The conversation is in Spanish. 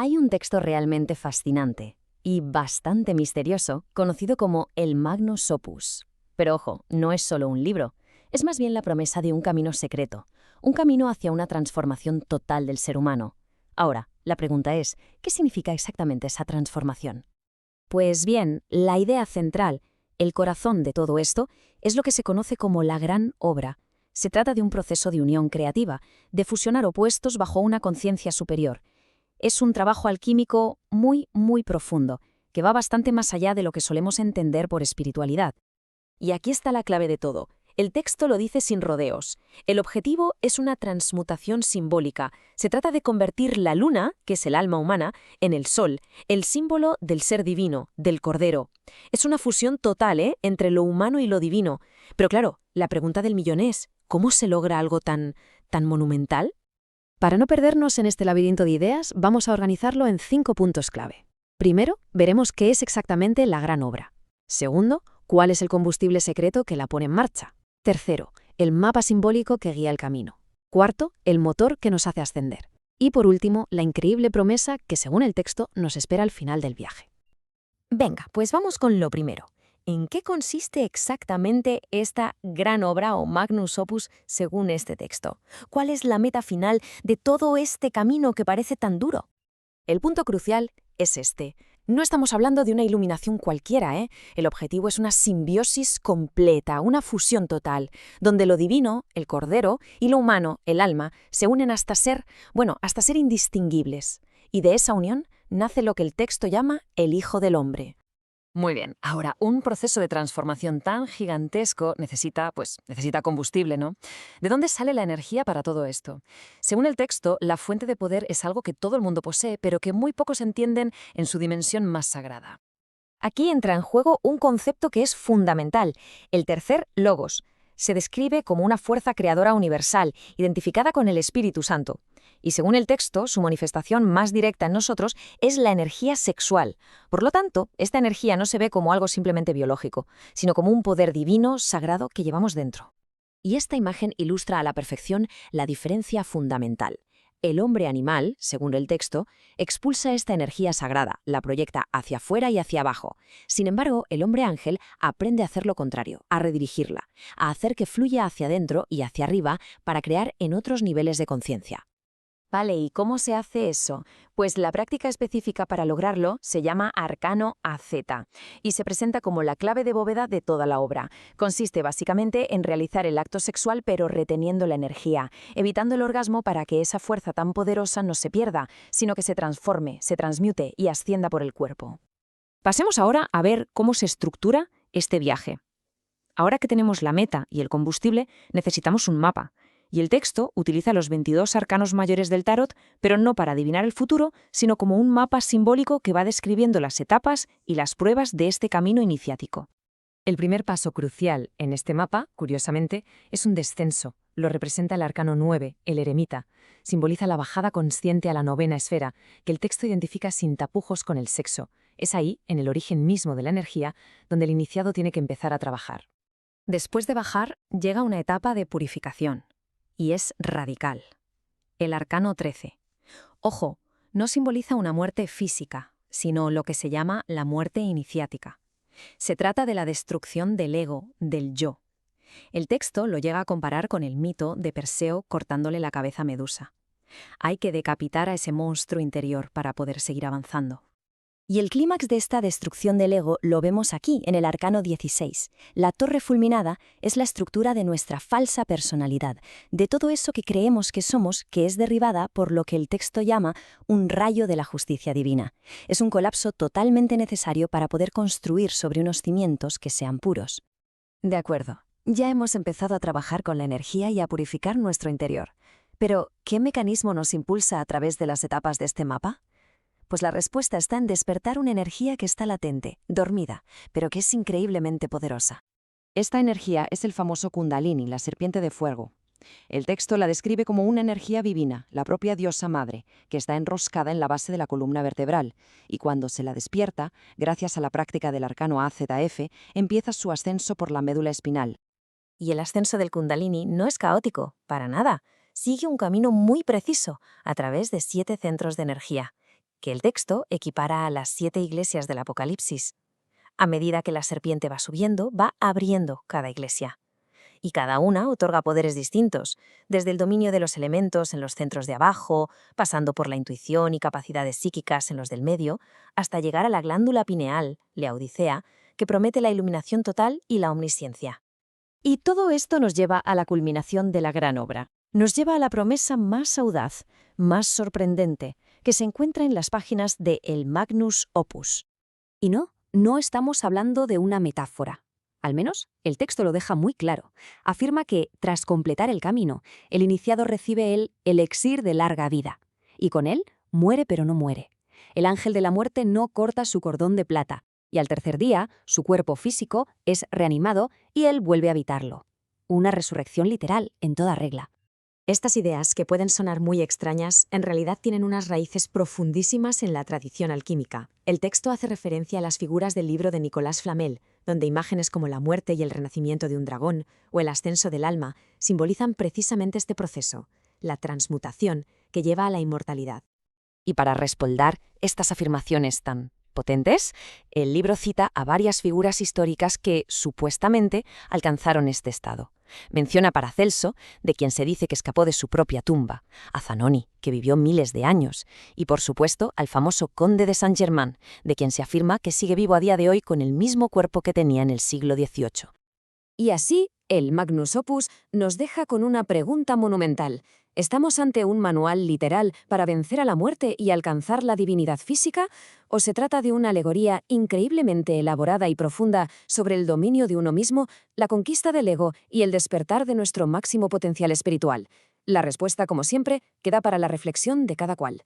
Hay un texto realmente fascinante y bastante misterioso, conocido como el Magnus Opus. Pero ojo, no es solo un libro, es más bien la promesa de un camino secreto, un camino hacia una transformación total del ser humano. Ahora, la pregunta es, ¿qué significa exactamente esa transformación? Pues bien, la idea central, el corazón de todo esto, es lo que se conoce como la gran obra. Se trata de un proceso de unión creativa, de fusionar opuestos bajo una conciencia superior. Es un trabajo alquímico muy profundo, que va bastante más allá de lo que solemos entender por espiritualidad. Y aquí está la clave de todo. El texto lo dice sin rodeos. El objetivo es una transmutación simbólica. Se trata de convertir la luna, que es el alma humana, en el sol, el símbolo del ser divino, del Cordero. Es una fusión total, entre lo humano y lo divino. Pero claro, la pregunta del millón es, ¿cómo se logra algo tan monumental? Para no perdernos en este laberinto de ideas, vamos a organizarlo en 5 puntos clave. Primero, veremos qué es exactamente la gran obra. Segundo, cuál es el combustible secreto que la pone en marcha. Tercero, el mapa simbólico que guía el camino. Cuarto, el motor que nos hace ascender. Y por último, la increíble promesa que, según el texto, nos espera al final del viaje. Venga, pues vamos con lo primero. ¿En qué consiste exactamente esta gran obra o Magnus Opus según este texto? ¿Cuál es la meta final de todo este camino que parece tan duro? El punto crucial es este. No estamos hablando de una iluminación cualquiera, ¿eh? El objetivo es una simbiosis completa, una fusión total, donde lo divino, el Cordero, y lo humano, el alma, se unen hasta ser indistinguibles. Y de esa unión nace lo que el texto llama el Hijo del Hombre. Muy bien, ahora, un proceso de transformación tan gigantesco necesita combustible, ¿no? ¿De dónde sale la energía para todo esto? Según el texto, la fuente de poder es algo que todo el mundo posee, pero que muy pocos entienden en su dimensión más sagrada. Aquí entra en juego un concepto que es fundamental, el tercer logos. Se describe como una fuerza creadora universal, identificada con el Espíritu Santo. Y según el texto, su manifestación más directa en nosotros es la energía sexual. Por lo tanto, esta energía no se ve como algo simplemente biológico, sino como un poder divino, sagrado, que llevamos dentro. Y esta imagen ilustra a la perfección la diferencia fundamental. El hombre animal, según el texto, expulsa esta energía sagrada, la proyecta hacia afuera y hacia abajo. Sin embargo, el hombre ángel aprende a hacer lo contrario, a redirigirla, a hacer que fluya hacia adentro y hacia arriba para crear en otros niveles de conciencia. Vale, ¿y cómo se hace eso? Pues la práctica específica para lograrlo se llama Arcano AZ y se presenta como la clave de bóveda de toda la obra. Consiste básicamente en realizar el acto sexual pero reteniendo la energía, evitando el orgasmo para que esa fuerza tan poderosa no se pierda, sino que se transforme, se transmute y ascienda por el cuerpo. Pasemos ahora a ver cómo se estructura este viaje. Ahora que tenemos la meta y el combustible, necesitamos un mapa. Y el texto utiliza los 22 arcanos mayores del tarot, pero no para adivinar el futuro, sino como un mapa simbólico que va describiendo las etapas y las pruebas de este camino iniciático. El primer paso crucial en este mapa, curiosamente, es un descenso. Lo representa el arcano 9, el eremita. Simboliza la bajada consciente a la novena esfera, que el texto identifica sin tapujos con el sexo. Es ahí, en el origen mismo de la energía, donde el iniciado tiene que empezar a trabajar. Después de bajar, llega una etapa de purificación. Y es radical. El arcano 13. Ojo, no simboliza una muerte física, sino lo que se llama la muerte iniciática. Se trata de la destrucción del ego, del yo. El texto lo llega a comparar con el mito de Perseo cortándole la cabeza a Medusa. Hay que decapitar a ese monstruo interior para poder seguir avanzando. Y el clímax de esta destrucción del ego lo vemos aquí, en el arcano 16. La torre fulminada es la estructura de nuestra falsa personalidad, de todo eso que creemos que somos, que es derribada por lo que el texto llama un rayo de la justicia divina. Es un colapso totalmente necesario para poder construir sobre unos cimientos que sean puros. De acuerdo, ya hemos empezado a trabajar con la energía y a purificar nuestro interior. Pero, ¿qué mecanismo nos impulsa a través de las etapas de este mapa? Pues la respuesta está en despertar una energía que está latente, dormida, pero que es increíblemente poderosa. Esta energía es el famoso Kundalini, la serpiente de fuego. El texto la describe como una energía divina, la propia diosa madre, que está enroscada en la base de la columna vertebral, y cuando se la despierta, gracias a la práctica del arcano AZF, empieza su ascenso por la médula espinal. Y el ascenso del Kundalini no es caótico, para nada. Sigue un camino muy preciso, a través de 7 centros de energía. que el texto equipara a las 7 iglesias del Apocalipsis. A medida que la serpiente va subiendo, va abriendo cada iglesia. Y cada una otorga poderes distintos, desde el dominio de los elementos en los centros de abajo, pasando por la intuición y capacidades psíquicas en los del medio, hasta llegar a la glándula pineal, Laodicea, que promete la iluminación total y la omnisciencia. Y todo esto nos lleva a la culminación de la gran obra. Nos lleva a la promesa más audaz, más sorprendente, que se encuentra en las páginas de El Magnus Opus. Y no estamos hablando de una metáfora. Al menos, el texto lo deja muy claro. Afirma que, tras completar el camino, el iniciado recibe el elixir de larga vida. Y con él, muere pero no muere. El ángel de la muerte no corta su cordón de plata. Y al tercer día, su cuerpo físico es reanimado y él vuelve a habitarlo. Una resurrección literal, en toda regla. Estas ideas, que pueden sonar muy extrañas, en realidad tienen unas raíces profundísimas en la tradición alquímica. El texto hace referencia a las figuras del libro de Nicolas Flamel, donde imágenes como la muerte y el renacimiento de un dragón o el ascenso del alma simbolizan precisamente este proceso, la transmutación que lleva a la inmortalidad. Y para respaldar estas afirmaciones tan potentes, el libro cita a varias figuras históricas que, supuestamente, alcanzaron este estado. Menciona a Paracelso, de quien se dice que escapó de su propia tumba, a Zanoni, que vivió miles de años, y por supuesto al famoso conde de Saint-Germain, de quien se afirma que sigue vivo a día de hoy con el mismo cuerpo que tenía en el siglo XVIII. Y así, el Magnus Opus nos deja con una pregunta monumental. ¿Estamos ante un manual literal para vencer a la muerte y alcanzar la divinidad física? ¿O se trata de una alegoría increíblemente elaborada y profunda sobre el dominio de uno mismo, la conquista del ego y el despertar de nuestro máximo potencial espiritual? La respuesta, como siempre, queda para la reflexión de cada cual.